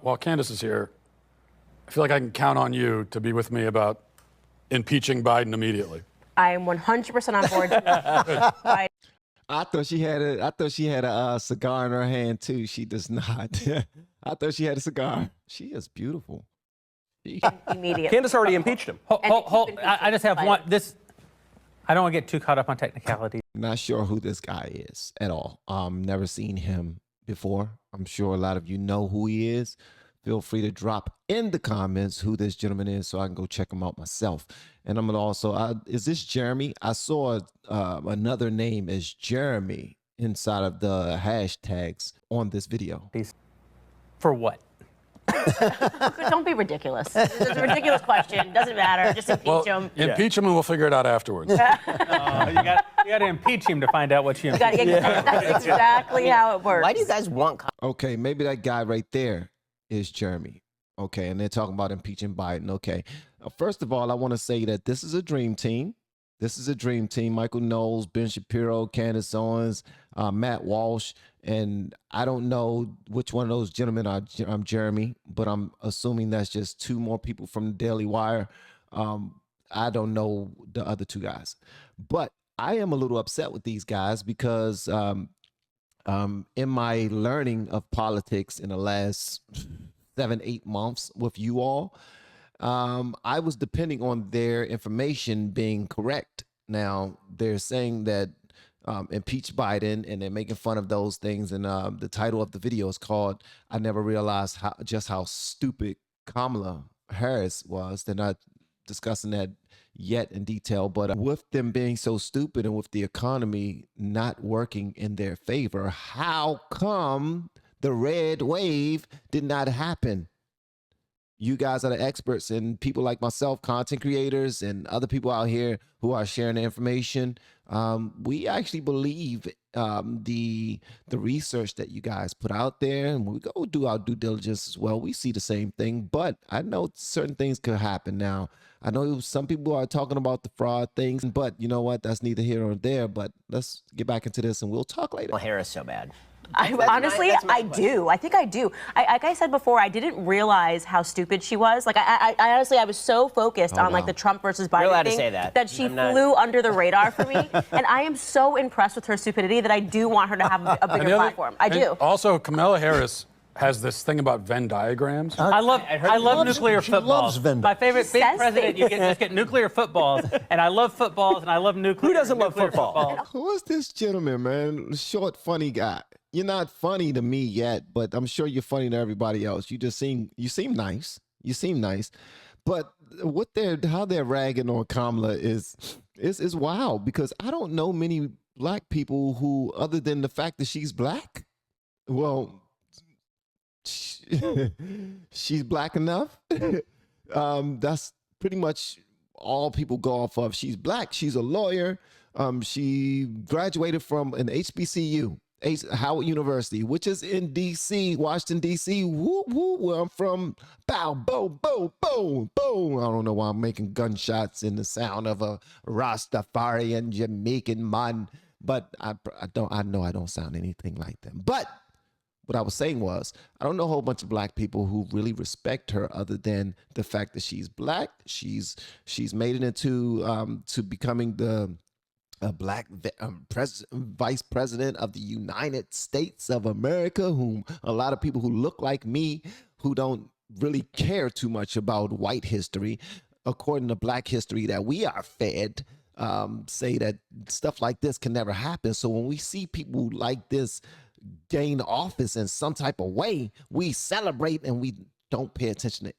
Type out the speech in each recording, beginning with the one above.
while Candace is here, I feel like I can count on you to be with me about impeaching Biden immediately. I am 100% on board. I thought she had a cigar in her hand too. She does not. I thought she had a cigar. She is beautiful. Immediately. Candace already impeached him. I just have one. I don't want to get too caught up on technicalities. Not sure who this guy is at all. Never seen him before. I'm sure a lot of you know who he is. Feel free to drop in the comments who this gentleman is so I can go check him out myself. And I'm going to also, is this Jeremy? I saw another name as Jeremy inside of the hashtags on this video. For what? Don't be ridiculous. It's a ridiculous question. Doesn't matter. Just impeach him. Impeach him and we'll figure it out afterwards. You got to impeach him to find out what you impeach. That's exactly how it works. Why do you guys want... Okay, maybe that guy right there is Jeremy. Okay, and they're talking about impeaching Biden. Okay, first of all, I want to say that this is a dream team. This is a dream team. Michael Knowles, Ben Shapiro, Candace Owens, Matt Walsh, and I don't know which one of those gentlemen are Jeremy, but I'm assuming that's just two more people from the Daily Wire. I don't know the other two guys, but I am a little upset with these guys because in my learning of politics in the last 7-8 months with you all, I was depending on their information being correct. Now they're saying that impeach Biden, and they're making fun of those things. And the title of the video is called "I Never Realized Just How Stupid Kamala Harris Was." They're not discussing that yet in detail, but with them being so stupid and with the economy not working in their favor, how come the red wave did not happen? You guys are the experts, and people like myself, content creators, and other people out here who are sharing the information. We actually believe the research that you guys put out there, and we go do our due diligence as well. We see the same thing, but I know certain things could happen now. I know some people are talking about the fraud things, but you know what? That's neither here nor there. But let's get back into this, and we'll talk later. Well, Harris so bad. Honestly, I do. I think I do. Like I said before, I didn't realize how stupid she was. Like I honestly, I was so focused on like the Trump versus Biden thing that she flew under the radar for me. And I am so impressed with her stupidity that I do want her to have a bigger platform. I do. Also, Kamala Harris has this thing about Venn diagrams. I love nuclear footballs. My favorite big president, you get nuclear footballs, and I love footballs, and I love nuclear. Who doesn't love football? Who is this gentleman, man? Short, funny guy. You're not funny to me yet, but I'm sure you're funny to everybody else. You seem nice. You seem nice, but how they're ragging on Kamala is wild, because I don't know many black people who, other than the fact that she's black, well, she's black enough. That's pretty much all people go off of. She's black. She's a lawyer. She graduated from an HBCU. Howard University, which is in D.C., Washington, D.C., where I'm from. Bow, boom, boom, boom, boom. I don't know why I'm making gunshots in the sound of a Rastafarian Jamaican man, but I know I don't sound anything like them. But what I was saying was, I don't know a whole bunch of black people who really respect her, other than the fact that she's black. She's made it into to becoming the black vice president of the United States of America, whom a lot of people who look like me, who don't really care too much about white history, according to black history that we are fed, say that stuff like this can never happen. So when we see people like this gain office in some type of way, we celebrate and we don't pay attention to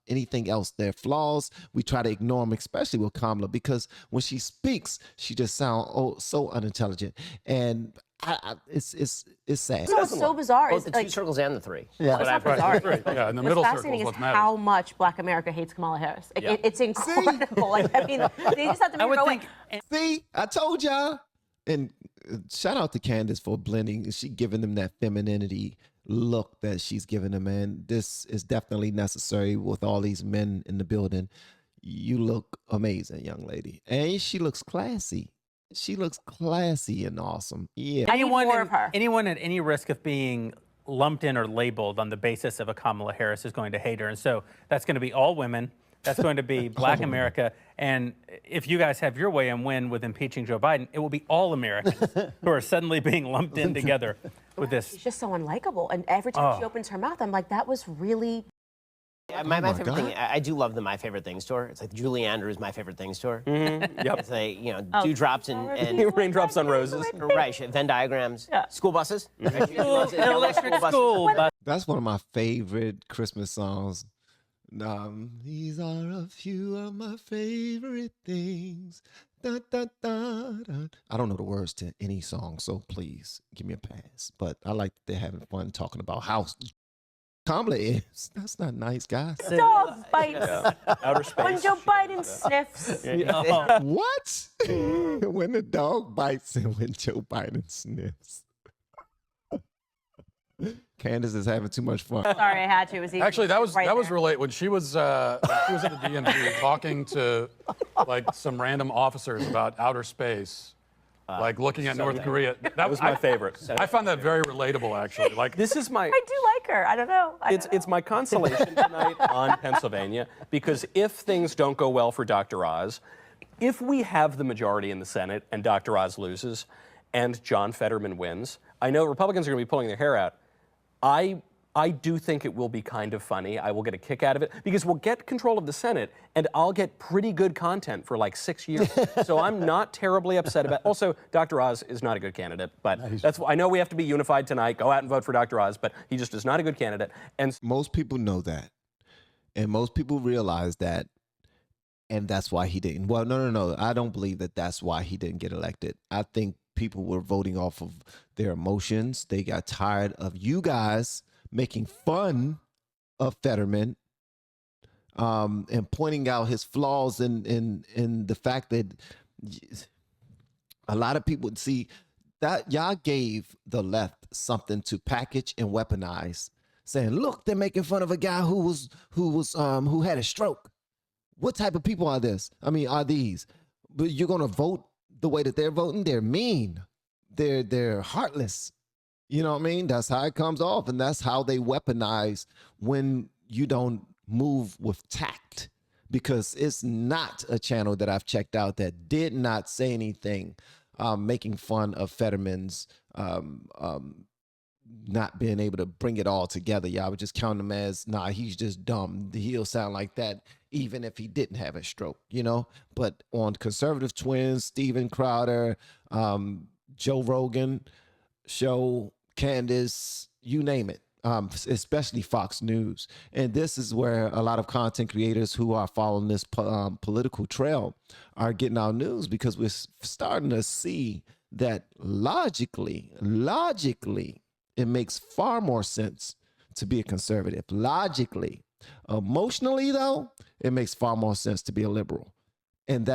anything else. Their flaws, we try to ignore them, especially with Kamala, because when she speaks, she just sounds so unintelligent, and it's sad. It's so bizarre. Both the two circles and the three. Yeah, it's not bizarre. Yeah, in the middle circle fascinating is is what matters. how much Black America hates Kamala Harris. It's incredible. Like, I mean, they just have to figure out. See, I told y'all. And shout out to Candace for blending. She giving them that femininity look that she's giving them, man. This is definitely necessary with all these men in the building. You look amazing, young lady. And she looks classy. She looks classy and awesome. Yeah. Anyone at any risk of being lumped in or labeled on the basis of a Kamala Harris is going to hate her. And so that's going to be all women. That's going to be Black America. And if you guys have your way and win with impeaching Joe Biden, it will be all Americans who are suddenly being lumped in together with this. She's just so unlikable. And every time she opens her mouth, I'm like, that was really... My favorite thing, I do love the My Favorite Things tour. It's like Julie Andrews' My Favorite Things tour. Mm-hmm. Yep. It's like, dewdrops and raindrops on roses. Right, Venn diagrams. Yeah. School buses. Electric school bus. That's one of my favorite Christmas songs. These are a few of my favorite things. Da, da, da, da. I don't know the words to any song, so please give me a pass. But I like that they're having fun talking about how Kamala is. That's not nice, guys. Dog bites. Outer space. When Joe Biden sniffs. What? When the dog bites and when Joe Biden sniffs. Candace is having too much fun. Sorry, I had to. It was Actually, that was right there. related when she was at the DMV talking to like some random officers about outer space, like looking at North Korea. That was my favorite. I found that very relatable, actually. Like This is my. I do like her. I don't know. It's my consolation tonight on Pennsylvania, because if things don't go well for Dr. Oz, if we have the majority in the Senate and Dr. Oz loses and John Fetterman wins, I know Republicans are going to be pulling their hair out. I do think it will be kind of funny. I will get a kick out of it because we'll get control of the Senate and I'll get pretty good content for like 6 years. So I'm not terribly upset about it. Also, Dr. Oz is not a good candidate, but that's I know we have to be unified tonight. Go out and vote for Dr. Oz, but he just is not a good candidate. And Most people know that. And most people realize that. And that's why he didn't. Well, no. I don't believe that that's why he didn't get elected. I think people were voting off of their emotions. They got tired of you guys making fun of Fetterman and pointing out his flaws in the fact that a lot of people see that y'all gave the left something to package and weaponize, saying, look, they're making fun of a guy who had a stroke. What type of people are these? But you're gonna vote the way that they're voting? They're mean. They're heartless. You know what I mean? That's how it comes off, and that's how they weaponize when you don't move with tact. Because it's not a channel that I've checked out that did not say anything making fun of Fetterman's not being able to bring it all together. Y'all would just count him as, nah, he's just dumb. He'll sound like that even if he didn't have a stroke, you know? But on Conservative Twins, Steven Crowder, Joe Rogan show, Candace, you name it, especially Fox News. And this is where a lot of content creators who are following this political trail are getting our news, because we're starting to see that logically, it makes far more sense to be a conservative. Logically. Emotionally, though, it makes far more sense to be a liberal. And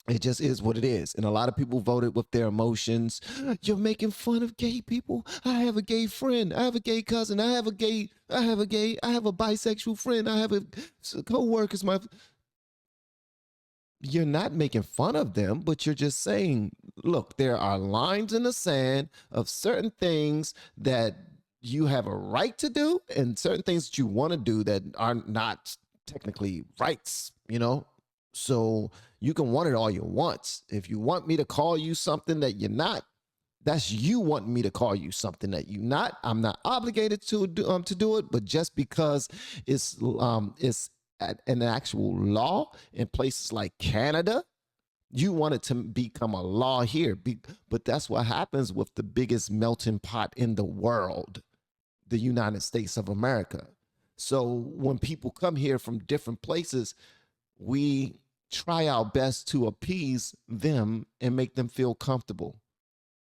it just is what it is. And a lot of people voted with their emotions. You're making fun of gay people. I have a gay friend. I have a gay cousin. I have a bisexual friend. I have a co-worker. You're not making fun of them, but you're just saying, look, there are lines in the sand of certain things that you have a right to do and certain things that you want to do that are not technically rights, you know? So you can want it all you want. If you want me to call you something that you're not, that's you wanting me to call you something that you're not. I'm not obligated to do it, but just because it's an actual law in places like Canada, you want it to become a law here. But that's what happens with the biggest melting pot in the world, the United States of America. So when people come here from different places, we try our best to appease them and make them feel comfortable.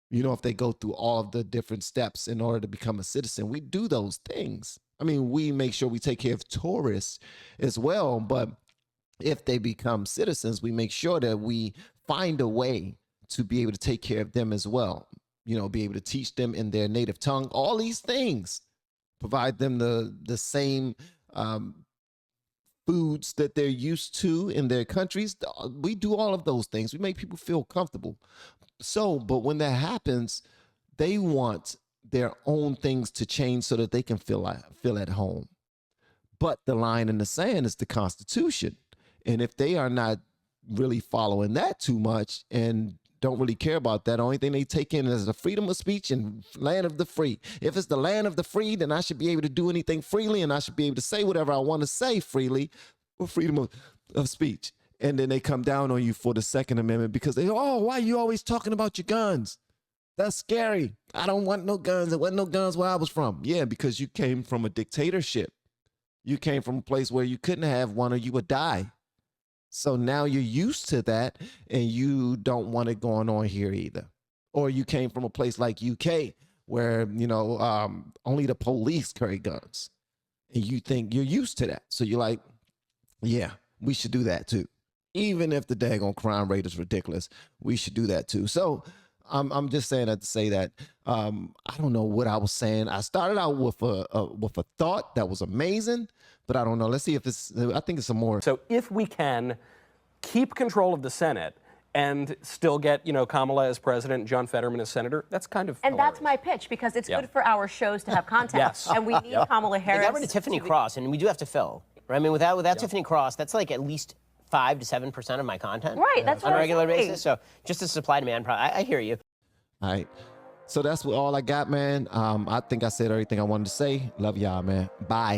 You know, if they go through all of the different steps in order to become a citizen, we do those things. I mean, we make sure we take care of tourists as well, but if they become citizens, we make sure that we find a way to be able to take care of them as well. You know, be able to teach them in their native tongue, all these things, provide them the same foods that they're used to in their countries. We do all of those things. We make people feel comfortable. So, but when that happens, they want their own things to change so that they can feel at home. But the line in the sand is the Constitution. And if they are not really following that too much and don't really care about that, the only thing they take in is the freedom of speech and land of the free. If it's the land of the free, then I should be able to do anything freely, and I should be able to say whatever I want to say freely with freedom of speech. And then they come down on you for the Second Amendment because why are you always talking about your guns? That's scary. I don't want no guns. There wasn't no guns where I was from. Yeah, because you came from a dictatorship. You came from a place where you couldn't have one or you would die. So now you're used to that and you don't want it going on here either. Or you came from a place like UK where, only the police carry guns and you think you're used to that. So you're like, yeah, we should do that too. Even if the daggone crime rate is ridiculous, we should do that too. So I'm just saying that to say that I don't know what I was saying. I started out with a thought that was amazing, but I don't know. Let's see if I think it's some more. So if we can keep control of the Senate and still get, Kamala as president, John Fetterman as senator, that's kind of hilarious. That's my pitch, because it's good for our shows to have content. Yes. And we need Kamala Harris. They got rid of Tiffany Cross, and we do have to fill. Right? I mean, without Tiffany Cross, that's like at least 5 to 7% of my content. Right, that's what on a I'm regular saying. basis. So just a supply demand problem. I hear you. All right. So that's all I got, man. I think I said everything I wanted to say. Love y'all, man. Bye.